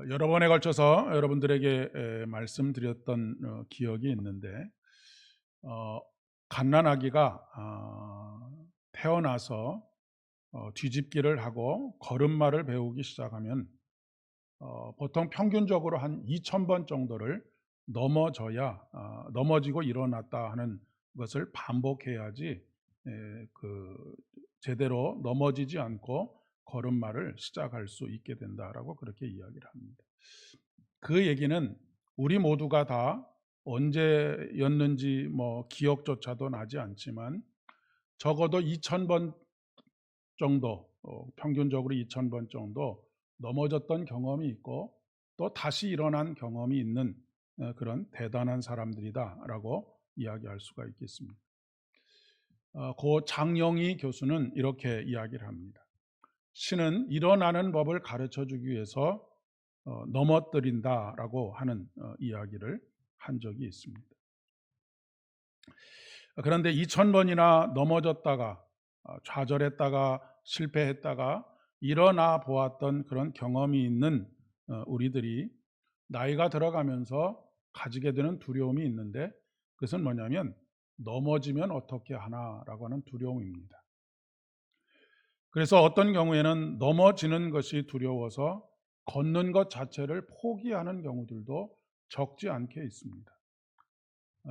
여러 번에 걸쳐서 여러분들에게 말씀드렸던 기억이 있는데, 어, 갓난아기가 태어나서 뒤집기를 하고 걸음마를 배우기 시작하면 보통 평균적으로 한 2,000번 정도를 넘어지고 일어났다 하는 것을 반복해야지 제대로 넘어지지 않고 걸음마를 시작할 수 있게 된다라고 그렇게 이야기를 합니다. 그 얘기는 우리 모두가 다 언제였는지 기억조차도 나지 않지만 적어도 2,000번 정도, 평균적으로 2,000번 정도 넘어졌던 경험이 있고 또 다시 일어난 경험이 있는 그런 대단한 사람들이다라고 이야기할 수가 있겠습니다. 고 장영희 교수는 이렇게 이야기를 합니다. 신은 일어나는 법을 가르쳐 주기 위해서 넘어뜨린다라고 하는 이야기를 한 적이 있습니다. 그런데 2,000번이나 넘어졌다가 좌절했다가 실패했다가 일어나 보았던 그런 경험이 있는 우리들이 나이가 들어가면서 가지게 되는 두려움이 있는데, 그것은 뭐냐면 넘어지면 어떻게 하나라고 하는 두려움입니다. 그래서 어떤 경우에는 넘어지는 것이 두려워서 걷는 것 자체를 포기하는 경우들도 적지 않게 있습니다.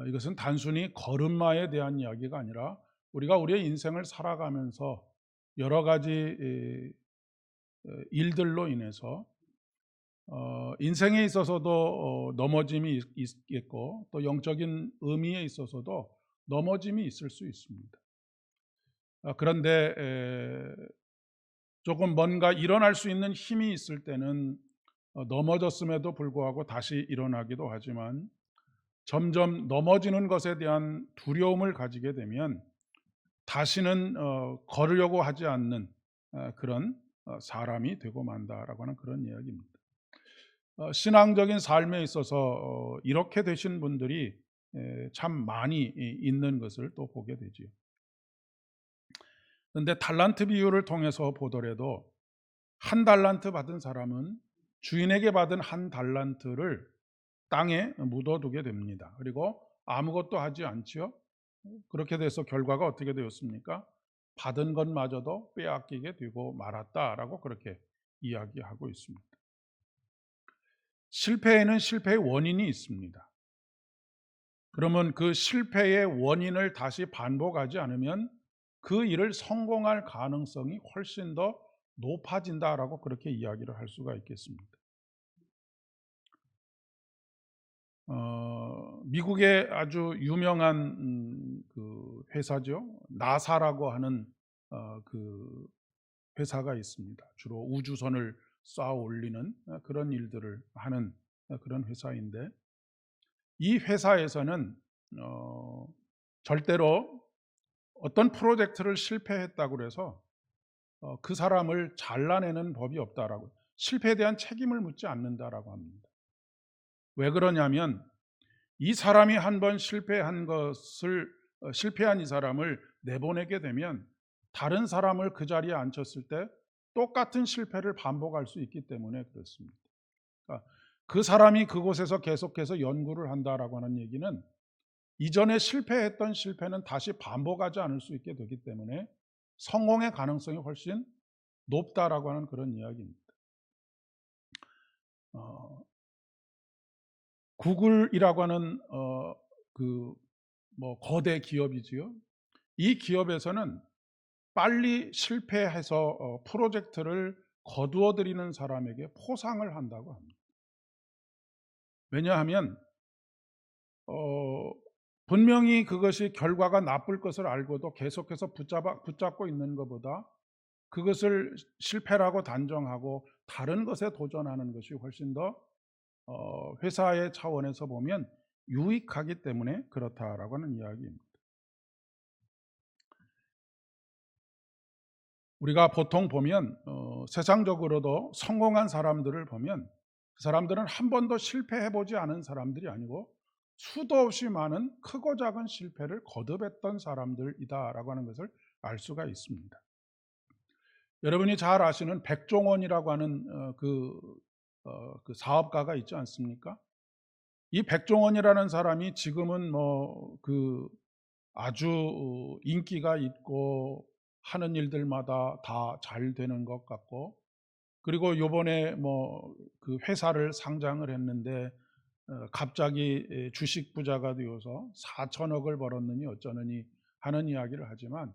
이것은 단순히 걸음마에 대한 이야기가 아니라 우리가 우리의 인생을 살아가면서 여러 가지 일들로 인해서 인생에 있어서도 넘어짐이 있겠고 또 영적인 의미에 있어서도 넘어짐이 있을 수 있습니다. 그런데 조금 뭔가 일어날 수 있는 힘이 있을 때는 넘어졌음에도 불구하고 다시 일어나기도 하지만, 점점 넘어지는 것에 대한 두려움을 가지게 되면 다시는 걸으려고 하지 않는 그런 사람이 되고 만다라고 하는 그런 이야기입니다. 신앙적인 삶에 있어서 이렇게 되신 분들이 참 많이 있는 것을 또 보게 되지요. 그런데 달란트 비유를 통해서 보더라도 한 달란트 받은 사람은 주인에게 받은 한 달란트를 땅에 묻어두게 됩니다. 그리고 아무것도 하지 않지요. 그렇게 돼서 결과가 어떻게 되었습니까? 받은 것마저도 빼앗기게 되고 말았다라고 그렇게 이야기하고 있습니다. 실패에는 실패의 원인이 있습니다. 그러면 그 실패의 원인을 다시 반복하지 않으면 그 일을 성공할 가능성이 훨씬 더 높아진다라고 그렇게 이야기를 할 수가 있겠습니다. 미국의 아주 유명한 그 회사죠. 나사라고 하는 그 회사가 있습니다. 주로 우주선을 쌓아 올리는 그런 일들을 하는 그런 회사인데, 이 회사에서는 어, 절대로 어떤 프로젝트를 실패했다고 해서 그 사람을 잘라내는 법이 없다라고, 실패에 대한 책임을 묻지 않는다라고 합니다. 왜 그러냐면 이 사람이 한 번 실패한 이 사람을 내보내게 되면 다른 사람을 그 자리에 앉혔을 때 똑같은 실패를 반복할 수 있기 때문에 그렇습니다. 그러니까 그 사람이 그곳에서 계속해서 연구를 한다라고 하는 얘기는 이전에 실패했던 실패는 다시 반복하지 않을 수 있게 되기 때문에 성공의 가능성이 훨씬 높다라고 하는 그런 이야기입니다. 어, 구글이라고 하는 거대 기업이지요. 이 기업에서는 빨리 실패해서 프로젝트를 거두어 들이는 사람에게 포상을 한다고 합니다. 왜냐하면 어, 분명히 그것이 결과가 나쁠 것을 알고도 계속해서 붙잡고 있는 것보다 그것을 실패라고 단정하고 다른 것에 도전하는 것이 훨씬 더 회사의 차원에서 보면 유익하기 때문에 그렇다라고 하는 이야기입니다. 우리가 보통 보면 세상적으로도 성공한 사람들을 보면 그 사람들은 한 번도 실패해보지 않은 사람들이 아니고 수도 없이 많은 크고 작은 실패를 거듭했던 사람들이다라고 하는 것을 알 수가 있습니다. 여러분이 잘 아시는 백종원이라고 하는 그 그 사업가가 있지 않습니까? 이 백종원이라는 사람이 지금은 그 아주 인기가 있고 하는 일들마다 다 잘 되는 것 같고, 그리고 요번에 그 회사를 상장을 했는데 갑자기 주식 부자가 되어서 4천억을 벌었느니 어쩌느니 하는 이야기를 하지만,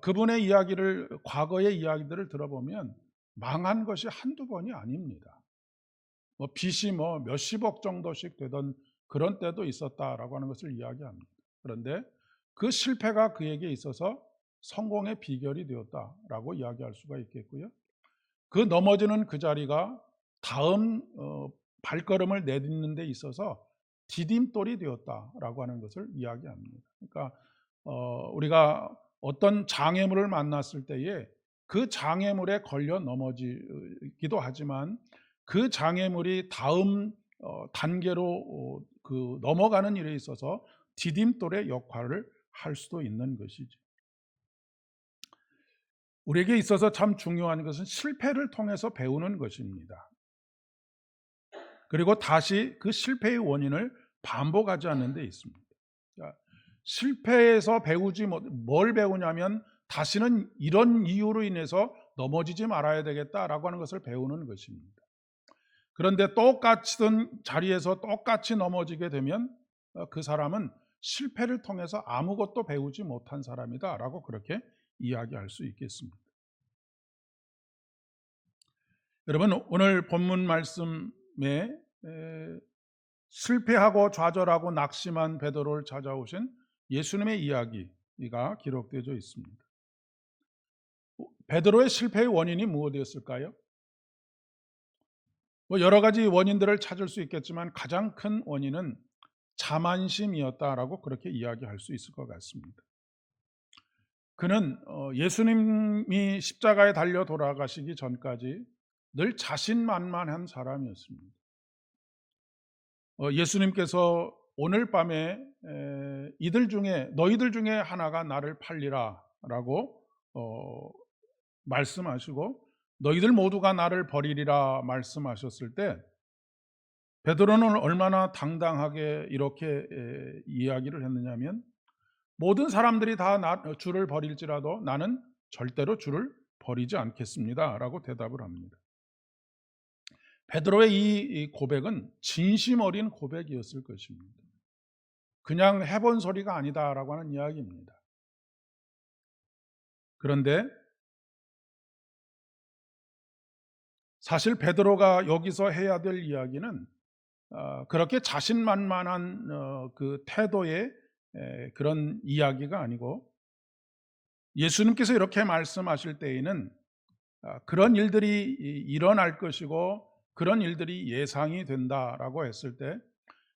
그분의 이야기를, 과거의 이야기들을 들어보면 망한 것이 한두 번이 아닙니다. 빚이 몇십억 정도씩 되던 그런 때도 있었다라고 하는 것을 이야기합니다. 그런데 그 실패가 그에게 있어서 성공의 비결이 되었다라고 이야기할 수가 있겠고요. 그 넘어지는 그 자리가 다음 발걸음을 내딛는 데 있어서 디딤돌이 되었다라고 하는 것을 이야기합니다. 그러니까 우리가 어떤 장애물을 만났을 때에 그 장애물에 걸려 넘어지기도 하지만 그 장애물이 다음 단계로 그 넘어가는 일에 있어서 디딤돌의 역할을 할 수도 있는 것이죠. 우리에게 있어서 참 중요한 것은 실패를 통해서 배우는 것입니다. 그리고 다시 그 실패의 원인을 반복하지 않는 데 있습니다. 그러니까 실패에서 배우지 뭘 배우냐면 다시는 이런 이유로 인해서 넘어지지 말아야 되겠다라고 하는 것을 배우는 것입니다. 그런데 똑같은 자리에서 똑같이 넘어지게 되면 그 사람은 실패를 통해서 아무것도 배우지 못한 사람이다라고 그렇게 이야기할 수 있겠습니다. 여러분, 오늘 본문 말씀에 실패하고 좌절하고 낙심한 베드로를 찾아오신 예수님의 이야기가 기록되어 있습니다. 베드로의 실패의 원인이 무엇이었을까요? 여러 가지 원인들을 찾을 수 있겠지만 가장 큰 원인은 자만심이었다라고 그렇게 이야기할 수 있을 것 같습니다. 그는 예수님이 십자가에 달려 돌아가시기 전까지 늘 자신만만한 사람이었습니다. 예수님께서 오늘 밤에 너희들 중에 하나가 나를 팔리라 라고 말씀하시고 너희들 모두가 나를 버리리라 말씀하셨을 때 베드로는 얼마나 당당하게 이렇게 이야기를 했느냐면, 모든 사람들이 다 주를 버릴지라도 나는 절대로 주를 버리지 않겠습니다 라고 대답을 합니다. 베드로의 이 고백은 진심 어린 고백이었을 것입니다. 그냥 해본 소리가 아니다라고 하는 이야기입니다. 그런데 사실 베드로가 여기서 해야 될 이야기는 그렇게 자신만만한 그 태도의 그런 이야기가 아니고, 예수님께서 이렇게 말씀하실 때에는 그런 일들이 일어날 것이고 그런 일들이 예상이 된다라고 했을 때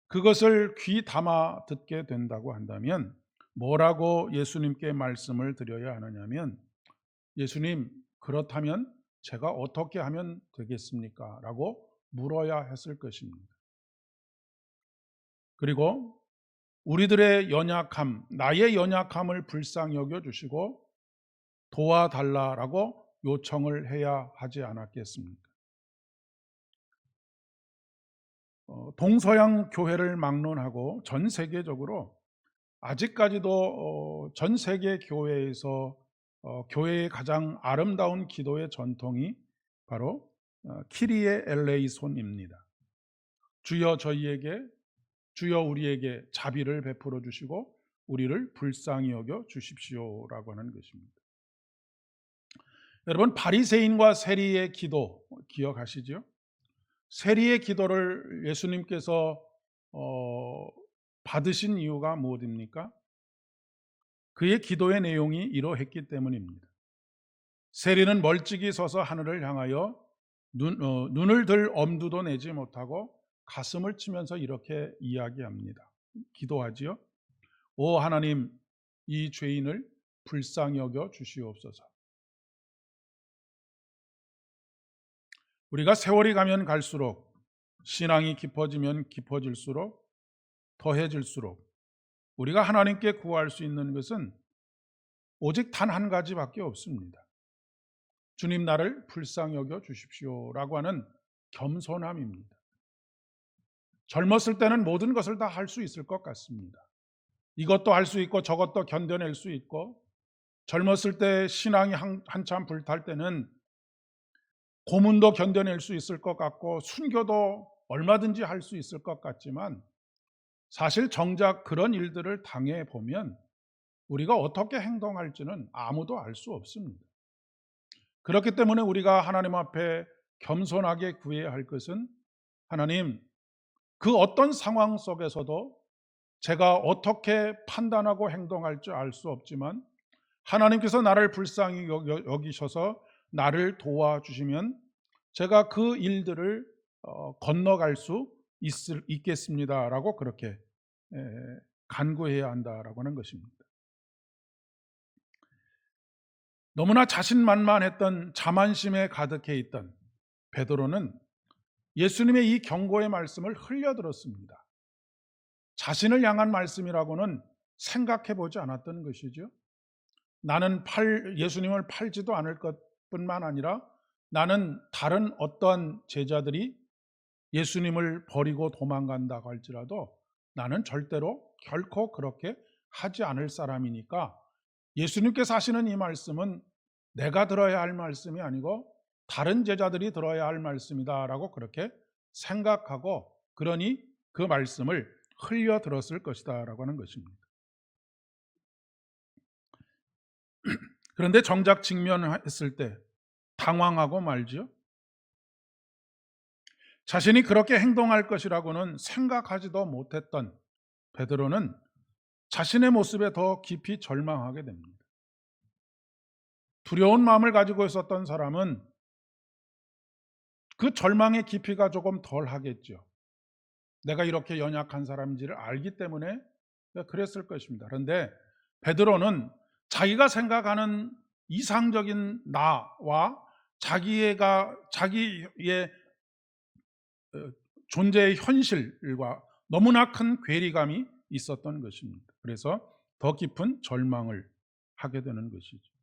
그것을 귀 담아 듣게 된다고 한다면 뭐라고 예수님께 말씀을 드려야 하느냐면, 예수님, 그렇다면 제가 어떻게 하면 되겠습니까? 라고 물어야 했을 것입니다. 그리고 우리들의 연약함, 나의 연약함을 불쌍히 여겨주시고 도와달라라고 요청을 해야 하지 않았겠습니까? 동서양 교회를 막론하고 전 세계적으로 아직까지도 전 세계 교회에서 교회의 가장 아름다운 기도의 전통이 바로 키리에 엘레이손입니다. 주여 우리에게 자비를 베풀어 주시고 우리를 불쌍히 여겨 주십시오라고 하는 것입니다. 여러분, 바리새인과 세리의 기도 기억하시죠? 세리의 기도를 예수님께서 받으신 이유가 무엇입니까? 그의 기도의 내용이 이러했기 때문입니다. 세리는 멀찍이 서서 하늘을 향하여 눈을 들 엄두도 내지 못하고 가슴을 치면서 이렇게 이야기합니다. 기도하지요. 오 하나님, 이 죄인을 불쌍히 여겨 주시옵소서. 우리가 세월이 가면 갈수록, 신앙이 깊어지면 깊어질수록, 더해질수록 우리가 하나님께 구할 수 있는 것은 오직 단 한 가지밖에 없습니다. 주님, 나를 불쌍히 여겨 주십시오라고 하는 겸손함입니다. 젊었을 때는 모든 것을 다 할 수 있을 것 같습니다. 이것도 할 수 있고 저것도 견뎌낼 수 있고, 젊었을 때 신앙이 한참 불탈 때는 고문도 견뎌낼 수 있을 것 같고 순교도 얼마든지 할 수 있을 것 같지만, 사실 정작 그런 일들을 당해 보면 우리가 어떻게 행동할지는 아무도 알 수 없습니다. 그렇기 때문에 우리가 하나님 앞에 겸손하게 구해야 할 것은, 하나님, 그 어떤 상황 속에서도 제가 어떻게 판단하고 행동할지 알 수 없지만 하나님께서 나를 불쌍히 여기셔서 나를 도와주시면 제가 그 일들을 건너갈 수 있겠습니다라고 그렇게 간구해야 한다라고 하는 것입니다. 너무나 자신만만했던 자만심에 가득해 있던 베드로는 예수님의 이 경고의 말씀을 흘려들었습니다. 자신을 향한 말씀이라고는 생각해 보지 않았던 것이죠. 나는 예수님을 팔지도 않을 것뿐만 아니라 나는 다른 어떠한 제자들이 예수님을 버리고 도망간다고 할지라도 나는 절대로 결코 그렇게 하지 않을 사람이니까 예수님께서 하시는 이 말씀은 내가 들어야 할 말씀이 아니고 다른 제자들이 들어야 할 말씀이다라고 그렇게 생각하고, 그러니 그 말씀을 흘려 들었을 것이다라고 하는 것입니다. 그런데 정작 직면했을 때 당황하고 말지요. 자신이 그렇게 행동할 것이라고는 생각하지도 못했던 베드로는 자신의 모습에 더 깊이 절망하게 됩니다. 두려운 마음을 가지고 있었던 사람은 그 절망의 깊이가 조금 덜 하겠죠. 내가 이렇게 연약한 사람인지를 알기 때문에 그랬을 것입니다. 그런데 베드로는 자기가 생각하는 이상적인 나와 자기의 존재의 현실과 너무나 큰 괴리감이 있었던 것입니다. 그래서 더 깊은 절망을 하게 되는 것이죠.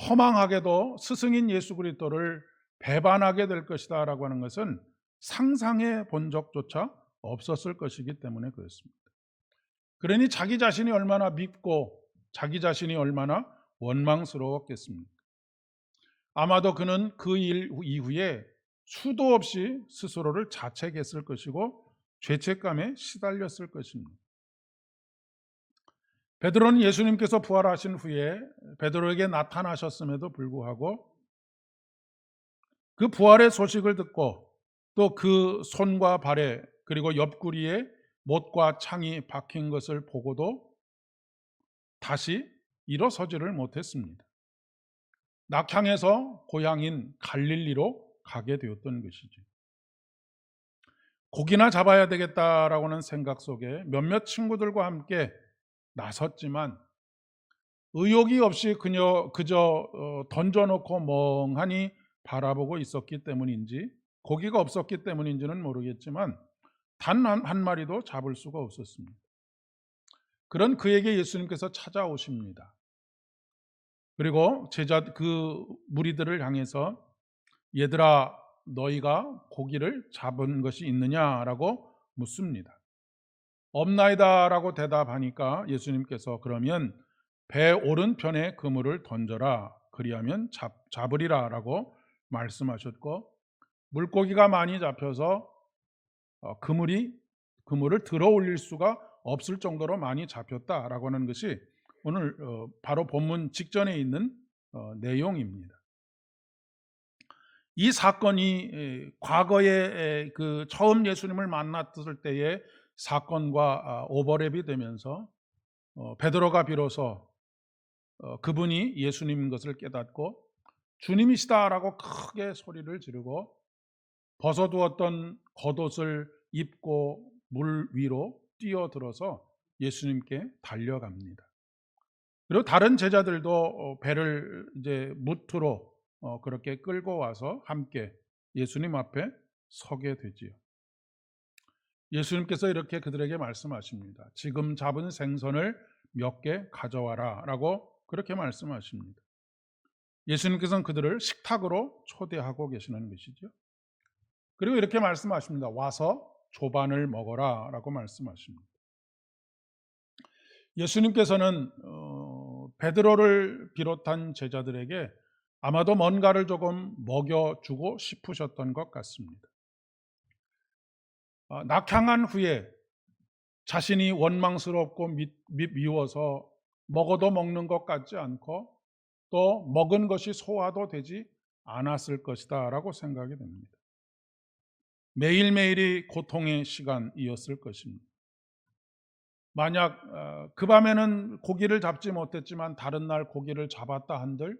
허망하게도 스승인 예수 그리스도를 배반하게 될 것이다 라고 하는 것은 상상해 본 적조차 없었을 것이기 때문에 그렇습니다. 그러니 자기 자신이 얼마나 밉고 자기 자신이 얼마나 원망스러웠겠습니까? 아마도 그는 그 일 이후에 수도 없이 스스로를 자책했을 것이고 죄책감에 시달렸을 것입니다. 베드로는 예수님께서 부활하신 후에 베드로에게 나타나셨음에도 불구하고 그 부활의 소식을 듣고 또 그 손과 발에 그리고 옆구리에 못과 창이 박힌 것을 보고도 다시 일어서지를 못했습니다. 낙향에서 고향인 갈릴리로 가게 되었던 것이죠. 고기나 잡아야 되겠다라고는 생각 속에 몇몇 친구들과 함께 나섰지만 의욕이 없이 그저 던져놓고 멍하니 바라보고 있었기 때문인지, 고기가 없었기 때문인지는 모르겠지만 단 한 마리도 잡을 수가 없었습니다. 그런 그에게 예수님께서 찾아오십니다. 그리고 그 무리들을 향해서 얘들아, 너희가 고기를 잡은 것이 있느냐라고 묻습니다. 없나이다라고 대답하니까 예수님께서 그러면 배 오른편에 그물을 던져라, 그리하면 잡으리라라고 말씀하셨고, 물고기가 많이 잡혀서 그물을 들어 올릴 수가 없을 정도로 많이 잡혔다라고 하는 것이 오늘 바로 본문 직전에 있는 내용입니다. 이 사건이 과거에 그 처음 예수님을 만났을 때의 사건과 오버랩이 되면서 베드로가 비로소 그분이 예수님인 것을 깨닫고 주님이시다라고 크게 소리를 지르고 벗어두었던 겉옷을 입고 물 위로 뛰어들어서 예수님께 달려갑니다. 그리고 다른 제자들도 배를 이제 무트로 그렇게 끌고 와서 함께 예수님 앞에 서게 되지요. 예수님께서 이렇게 그들에게 말씀하십니다. 지금 잡은 생선을 몇 개 가져와라 라고 그렇게 말씀하십니다. 예수님께서는 그들을 식탁으로 초대하고 계시는 것이죠. 그리고 이렇게 말씀하십니다. 와서 조반을 먹어라 라고 말씀하십니다. 예수님께서는 베드로를 비롯한 제자들에게 아마도 뭔가를 조금 먹여주고 싶으셨던 것 같습니다. 낙향한 후에 자신이 원망스럽고 미워서 먹어도 먹는 것 같지 않고 또 먹은 것이 소화도 되지 않았을 것이다 라고 생각이 됩니다. 매일매일이 고통의 시간이었을 것입니다. 만약 그 밤에는 고기를 잡지 못했지만 다른 날 고기를 잡았다 한들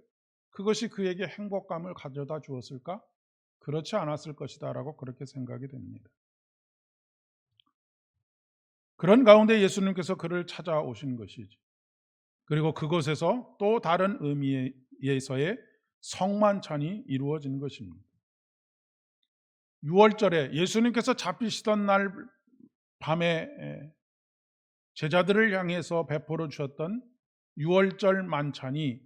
그것이 그에게 행복감을 가져다 주었을까? 그렇지 않았을 것이다 라고 그렇게 생각이 됩니다. 그런 가운데 예수님께서 그를 찾아오신 것이죠. 그리고 그곳에서 또 다른 의미에서의 성만찬이 이루어진 것입니다. 6월절에 예수님께서 잡히시던 날 밤에 제자들을 향해서 베풀어 주셨던 6월절 만찬이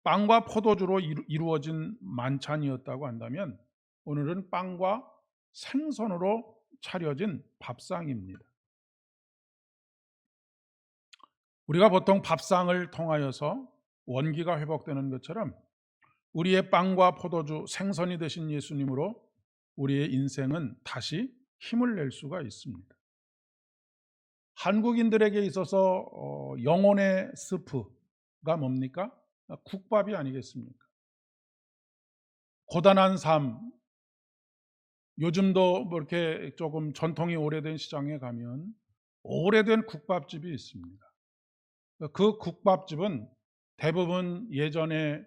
빵과 포도주로 이루어진 만찬이었다고 한다면 오늘은 빵과 생선으로 차려진 밥상입니다. 우리가 보통 밥상을 통하여서 원기가 회복되는 것처럼 우리의 빵과 포도주, 생선이 되신 예수님으로 우리의 인생은 다시 힘을 낼 수가 있습니다. 한국인들에게 있어서 영혼의 스프가 뭡니까? 국밥이 아니겠습니까? 고단한 삶, 요즘도 뭐 이렇게 조금 전통이 오래된 시장에 가면 오래된 국밥집이 있습니다. 그 국밥집은 대부분 예전에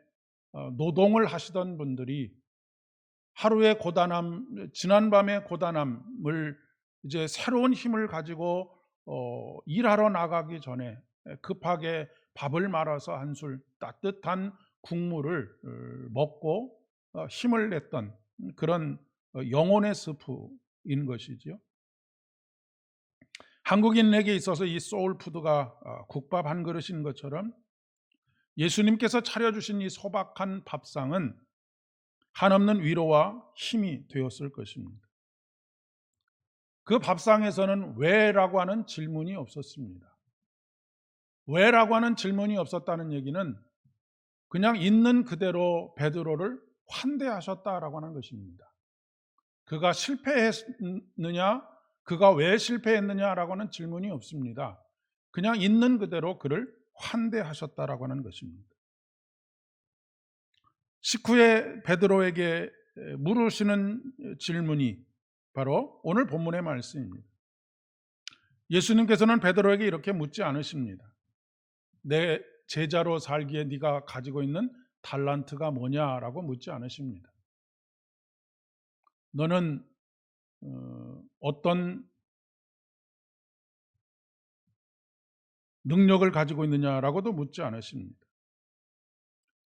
노동을 하시던 분들이 하루의 고단함, 지난밤의 고단함을 이제 새로운 힘을 가지고 일하러 나가기 전에 급하게 밥을 말아서 한술 따뜻한 국물을 먹고 힘을 냈던 그런 영혼의 스프인 것이지요. 한국인에게 있어서 이 소울푸드가 국밥 한 그릇인 것처럼 예수님께서 차려주신 이 소박한 밥상은 한없는 위로와 힘이 되었을 것입니다. 그 밥상에서는 왜라고 하는 질문이 없었습니다. 왜라고 하는 질문이 없었다는 얘기는 그냥 있는 그대로 베드로를 환대하셨다라고 하는 것입니다. 그가 실패했느냐, 그가 왜 실패했느냐라고 하는 질문이 없습니다. 그냥 있는 그대로 그를 환대하셨다라고 하는 것입니다. 식후에 베드로에게 물으시는 질문이 바로 오늘 본문의 말씀입니다. 예수님께서는 베드로에게 이렇게 묻지 않으십니다. 내 제자로 살기에 네가 가지고 있는 달란트가 뭐냐라고 묻지 않으십니다. 너는 어떤 능력을 가지고 있느냐라고도 묻지 않으십니다.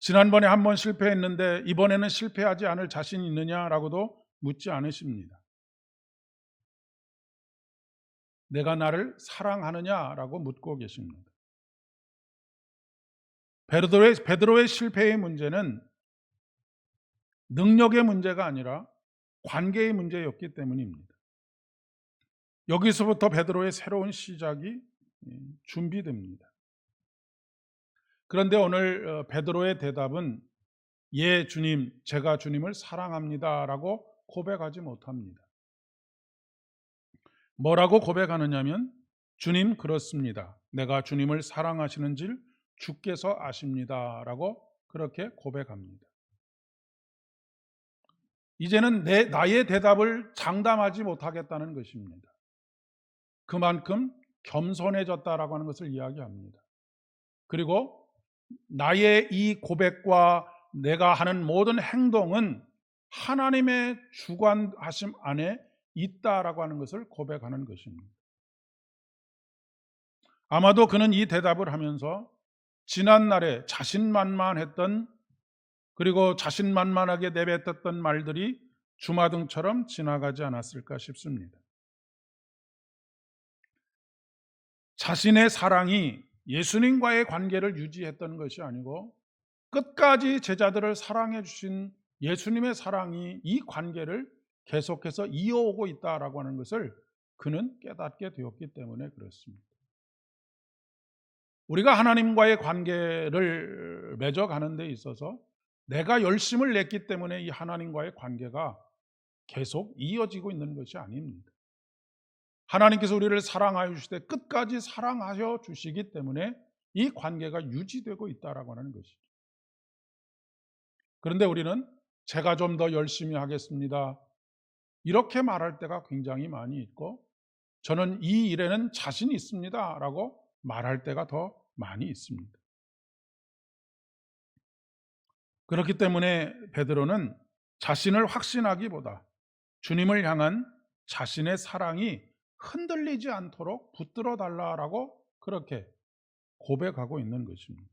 지난번에 한 번 실패했는데 이번에는 실패하지 않을 자신이 있느냐라고도 묻지 않으십니다. 내가 나를 사랑하느냐라고 묻고 계십니다. 베드로의 실패의 문제는 능력의 문제가 아니라 관계의 문제였기 때문입니다. 여기서부터 베드로의 새로운 시작이 준비됩니다. 그런데 오늘 베드로의 대답은 예 주님, 제가 주님을 사랑합니다라고 고백하지 못합니다. 뭐라고 고백하느냐면 주님 그렇습니다. 내가 주님을 사랑하시는 줄 주께서 아십니다라고 그렇게 고백합니다. 이제는 나의 대답을 장담하지 못하겠다는 것입니다. 그만큼 겸손해졌다라고 하는 것을 이야기합니다. 그리고 나의 이 고백과 내가 하는 모든 행동은 하나님의 주관하심 안에 있다라고 하는 것을 고백하는 것입니다. 아마도 그는 이 대답을 하면서 지난날에 자신만만했던 그리고 자신만만하게 내뱉었던 말들이 주마등처럼 지나가지 않았을까 싶습니다. 자신의 사랑이 예수님과의 관계를 유지했던 것이 아니고 끝까지 제자들을 사랑해 주신 예수님의 사랑이 이 관계를 계속해서 이어오고 있다라고 하는 것을 그는 깨닫게 되었기 때문에 그렇습니다. 우리가 하나님과의 관계를 맺어가는 데 있어서 내가 열심을 냈기 때문에 이 하나님과의 관계가 계속 이어지고 있는 것이 아닙니다. 하나님께서 우리를 사랑하여 주실 때 끝까지 사랑하여 주시기 때문에 이 관계가 유지되고 있다라고 하는 것이죠. 그런데 우리는 제가 좀 더 열심히 하겠습니다, 이렇게 말할 때가 굉장히 많이 있고, 저는 이 일에는 자신이 있습니다라고 말할 때가 더 많이 있습니다. 그렇기 때문에 베드로는 자신을 확신하기보다 주님을 향한 자신의 사랑이 흔들리지 않도록 붙들어 달라라고 그렇게 고백하고 있는 것입니다.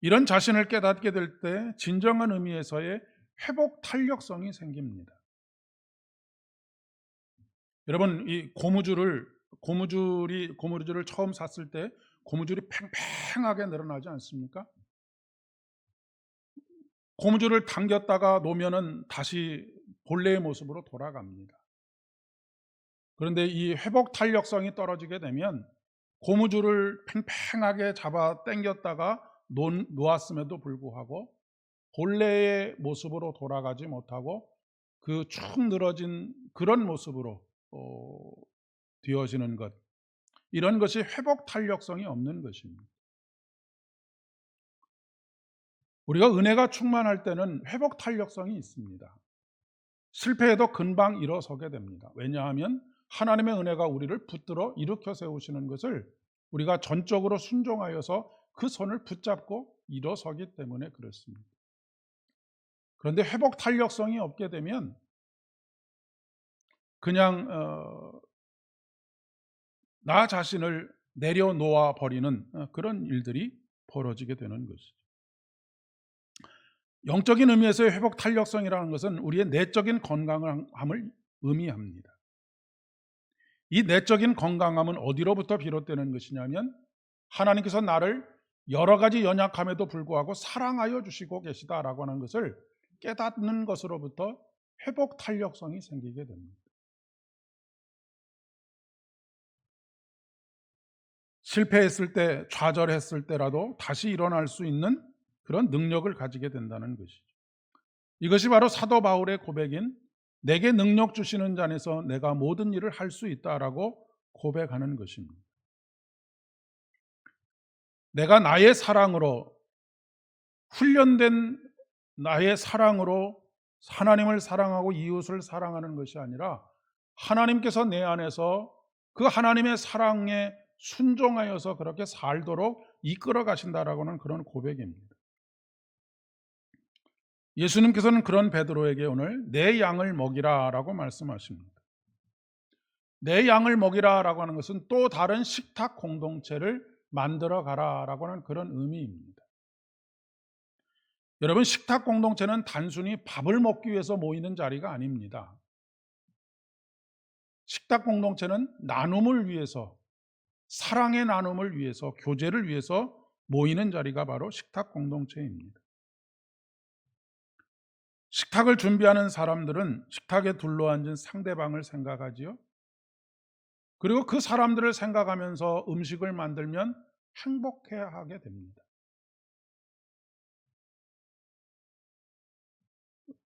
이런 자신을 깨닫게 될 때 진정한 의미에서의 회복 탄력성이 생깁니다. 여러분, 이 고무줄을 처음 샀을 때 고무줄이 팽팽하게 늘어나지 않습니까? 고무줄을 당겼다가 놓으면은 다시 본래의 모습으로 돌아갑니다. 그런데 이 회복 탄력성이 떨어지게 되면 고무줄을 팽팽하게 잡아 당겼다가 놓았음에도 불구하고 본래의 모습으로 돌아가지 못하고 그 축 늘어진 그런 모습으로 되어지는 것, 이런 것이 회복 탄력성이 없는 것입니다. 우리가 은혜가 충만할 때는 회복 탄력성이 있습니다. 실패해도 금방 일어서게 됩니다. 왜냐하면 하나님의 은혜가 우리를 붙들어 일으켜 세우시는 것을 우리가 전적으로 순종하여서 그 손을 붙잡고 일어서기 때문에 그렇습니다. 그런데 회복 탄력성이 없게 되면 그냥 나 자신을 내려놓아 버리는 그런 일들이 벌어지게 되는 것이죠. 영적인 의미에서의 회복 탄력성이라는 것은 우리의 내적인 건강함을 의미합니다. 이 내적인 건강함은 어디로부터 비롯되는 것이냐면 하나님께서 나를 여러 가지 연약함에도 불구하고 사랑하여 주시고 계시다라고 하는 것을 깨닫는 것으로부터 회복 탄력성이 생기게 됩니다. 실패했을 때, 좌절했을 때라도 다시 일어날 수 있는 그런 능력을 가지게 된다는 것이죠. 이것이 바로 사도 바울의 고백인 내게 능력 주시는 자 안에서 내가 모든 일을 할 수 있다라고 고백하는 것입니다. 내가 나의 사랑으로, 훈련된 나의 사랑으로 하나님을 사랑하고 이웃을 사랑하는 것이 아니라 하나님께서 내 안에서 그 하나님의 사랑에 순종하여서 그렇게 살도록 이끌어 가신다라고 하는 그런 고백입니다. 예수님께서는 그런 베드로에게 오늘 내 양을 먹이라라고 말씀하십니다. 내 양을 먹이라라고 하는 것은 또 다른 식탁 공동체를 만들어 가라라고 하는 그런 의미입니다. 여러분, 식탁 공동체는 단순히 밥을 먹기 위해서 모이는 자리가 아닙니다. 식탁 공동체는 나눔을 위해서, 사랑의 나눔을 위해서, 교제를 위해서 모이는 자리가 바로 식탁 공동체입니다. 식탁을 준비하는 사람들은 식탁에 둘러앉은 상대방을 생각하지요. 그리고 그 사람들을 생각하면서 음식을 만들면 행복해야 하게 됩니다.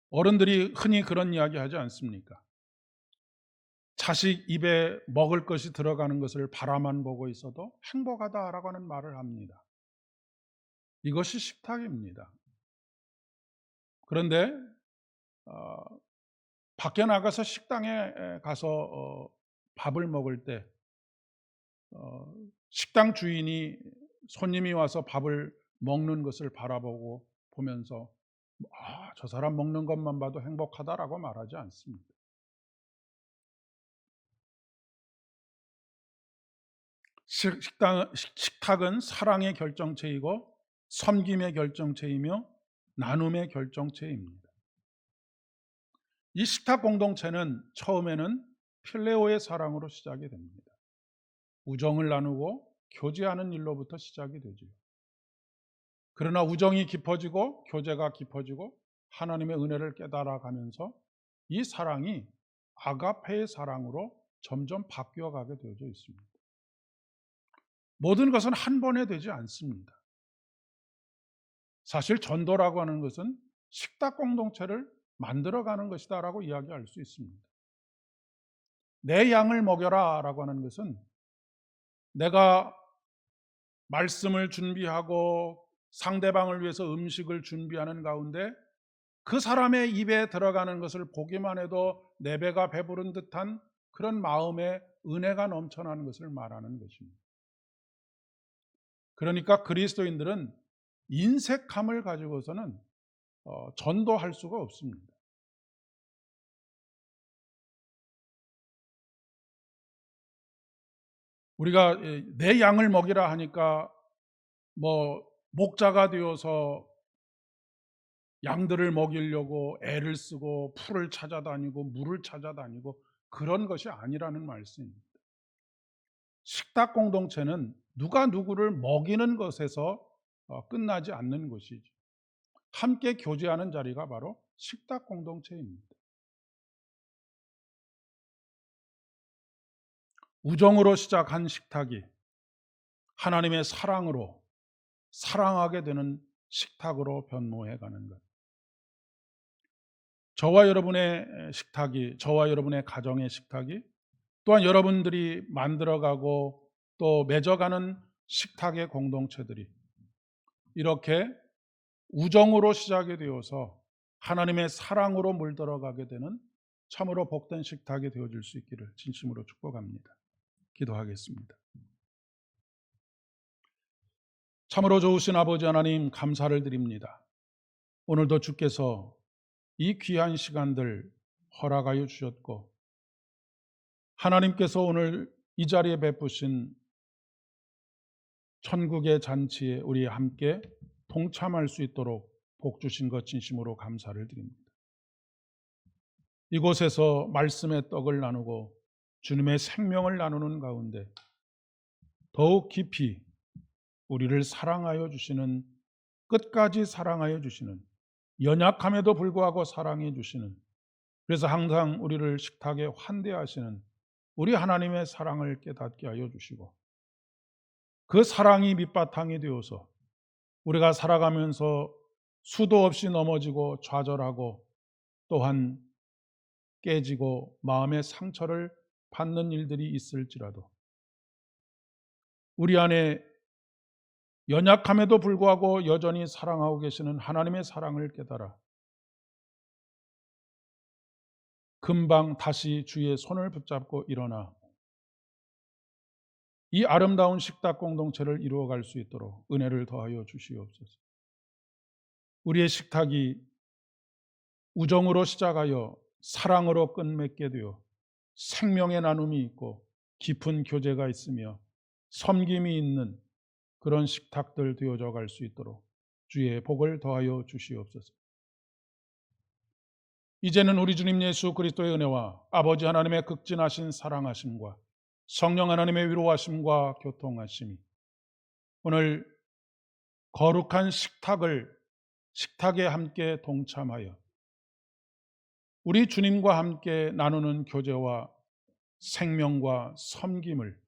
어른들이 흔히 그런 이야기 하지 않습니까? 자식 입에 먹을 것이 들어가는 것을 바라만 보고 있어도 행복하다라고 하는 말을 합니다. 이것이 식탁입니다. 그런데 어, 밖에 나가서 식당에 가서 밥을 먹을 때 식당 주인이 손님이 와서 밥을 먹는 것을 바라보고 보면서 저 사람 먹는 것만 봐도 행복하다라고 말하지 않습니다. 식탁은 사랑의 결정체이고 섬김의 결정체이며 나눔의 결정체입니다. 이 식탁 공동체는 처음에는 필레오의 사랑으로 시작이 됩니다. 우정을 나누고 교제하는 일로부터 시작이 되죠. 그러나 우정이 깊어지고 교제가 깊어지고 하나님의 은혜를 깨달아가면서 이 사랑이 아가페의 사랑으로 점점 바뀌어가게 되어져 있습니다. 모든 것은 한 번에 되지 않습니다. 사실 전도라고 하는 것은 식탁 공동체를 만들어가는 것이다라고 이야기할 수 있습니다. 내 양을 먹여라 라고 하는 것은 내가 말씀을 준비하고 상대방을 위해서 음식을 준비하는 가운데 그 사람의 입에 들어가는 것을 보기만 해도 내 배가 배부른 듯한 그런 마음의 은혜가 넘쳐나는 것을 말하는 것입니다. 그러니까 그리스도인들은 인색함을 가지고서는 전도할 수가 없습니다. 우리가 내 양을 먹이라 하니까 목자가 되어서 양들을 먹이려고 애를 쓰고 풀을 찾아다니고 물을 찾아다니고 그런 것이 아니라는 말씀입니다. 식탁 공동체는 누가 누구를 먹이는 것에서 끝나지 않는 것이죠. 함께 교제하는 자리가 바로 식탁 공동체입니다. 우정으로 시작한 식탁이 하나님의 사랑으로 사랑하게 되는 식탁으로 변모해 가는 것. 저와 여러분의 식탁이, 저와 여러분의 가정의 식탁이, 또한 여러분들이 만들어가고 또 맺어가는 식탁의 공동체들이 이렇게 우정으로 시작이 되어서 하나님의 사랑으로 물들어가게 되는 참으로 복된 식탁이 되어질 수 있기를 진심으로 축복합니다. 기도하겠습니다. 참으로 좋으신 아버지 하나님, 감사를 드립니다. 오늘도 주께서 이 귀한 시간들 허락하여 주셨고 하나님께서 오늘 이 자리에 베푸신 천국의 잔치에 우리 함께 동참할 수 있도록 복 주신 것 진심으로 감사를 드립니다. 이곳에서 말씀의 떡을 나누고 주님의 생명을 나누는 가운데 더욱 깊이 우리를 사랑하여 주시는, 끝까지 사랑하여 주시는, 연약함에도 불구하고 사랑해 주시는, 그래서 항상 우리를 식탁에 환대하시는 우리 하나님의 사랑을 깨닫게 하여 주시고 그 사랑이 밑바탕이 되어서 우리가 살아가면서 수도 없이 넘어지고 좌절하고 또한 깨지고 마음의 상처를 받는 일들이 있을지라도 우리 안에 연약함에도 불구하고 여전히 사랑하고 계시는 하나님의 사랑을 깨달아 금방 다시 주의 손을 붙잡고 일어나 이 아름다운 식탁 공동체를 이루어갈 수 있도록 은혜를 더하여 주시옵소서. 우리의 식탁이 우정으로 시작하여 사랑으로 끝맺게 되어 생명의 나눔이 있고 깊은 교제가 있으며 섬김이 있는 그런 식탁들 되어져 갈 수 있도록 주의 복을 더하여 주시옵소서. 이제는 우리 주님 예수 그리스도의 은혜와 아버지 하나님의 극진하신 사랑하심과 성령 하나님의 위로하심과 교통하심이 오늘 거룩한 식탁에 함께 동참하여 우리 주님과 함께 나누는 교제와 생명과 섬김을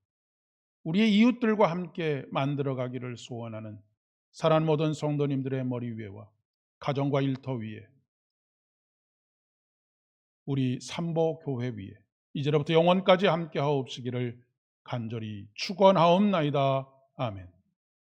우리의 이웃들과 함께 만들어가기를 소원하는 사랑하는 모든 성도님들의 머리 위에와 가정과 일터 위에 우리 삼보 교회 위에 이제로부터 영원까지 함께 하옵시기를 간절히 축원하옵나이다. 아멘.